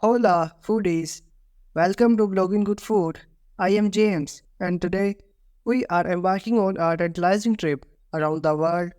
Hola, foodies! Welcome to Bloggin Good Food. I am James, and today we are embarking on a tantalizing trip around the world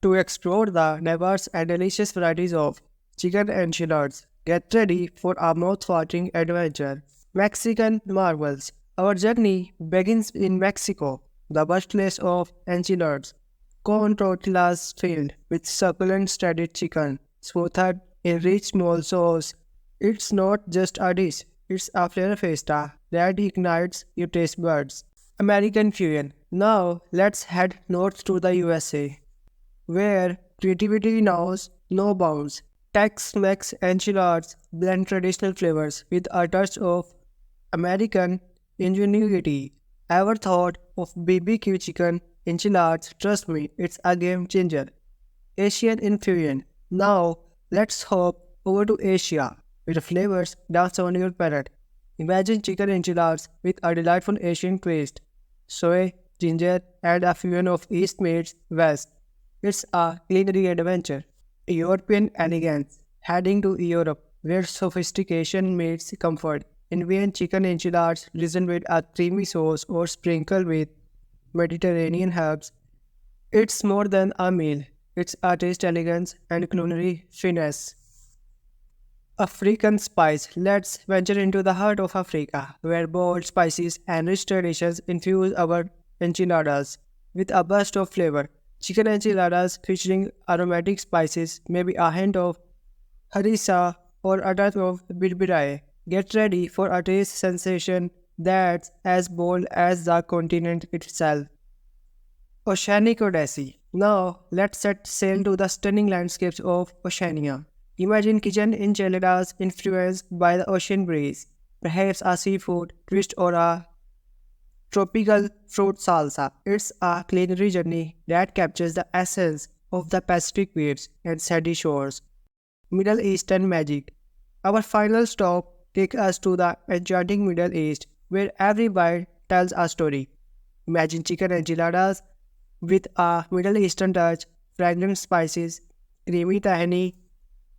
to explore the diverse and delicious varieties of chicken enchiladas. Get ready for a mouth-watering adventure. Mexican marvels. Our journey begins in Mexico, the birthplace of enchiladas. Corn tortillas filled with succulent shredded chicken, smothered in rich mole sauce. It's not just a dish, it's a flavor festa that ignites your taste buds. American fusion. Now let's head north to the USA, where creativity knows no bounds. Tex-Mex enchiladas blend traditional flavors with a touch of American ingenuity. Ever thought of BBQ chicken enchiladas? Trust me, it's a game changer. Asian infusion. Now let's hop over to Asia, where the flavors dance on your palate. Imagine chicken enchiladas with a delightful Asian twist. Soy, ginger, and a fusion of East meets West. It's a culinary adventure. European elegance. Heading to Europe, where sophistication meets comfort. Indian chicken enchiladas drizzled with a creamy sauce or sprinkled with Mediterranean herbs. It's more than a meal. It's a taste elegance and culinary finesse. African spice. Let's venture into the heart of Africa, where bold spices and rich traditions infuse our enchiladas with a burst of flavor. Chicken enchiladas featuring aromatic spices, maybe a hint of harissa or a touch of birbirae. Get ready for a taste sensation that's as bold as the continent itself. Oceanic Odyssey. Now, let's set sail to the stunning landscapes of Oceania. Imagine kitchen enchiladas influenced by the ocean breeze, perhaps a seafood twist or a tropical fruit salsa. It's a culinary journey that captures the essence of the Pacific waves and sandy shores. Middle Eastern magic. Our final stop takes us to the enchanting Middle East, where every bite tells a story. Imagine chicken enchiladas with a Middle Eastern touch, fragrant spices, creamy tahini,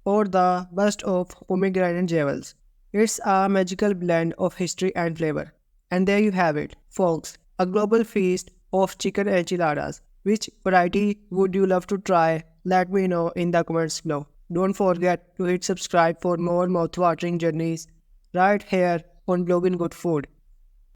or the burst of pomegranate jewels. It's a magical blend of history and flavor. And there you have it, folks, a global feast of chicken enchiladas. Which variety would you love to try? Let me know in the comments below. Don't forget to hit subscribe for more mouth-watering journeys right here on Bloggin Good Food.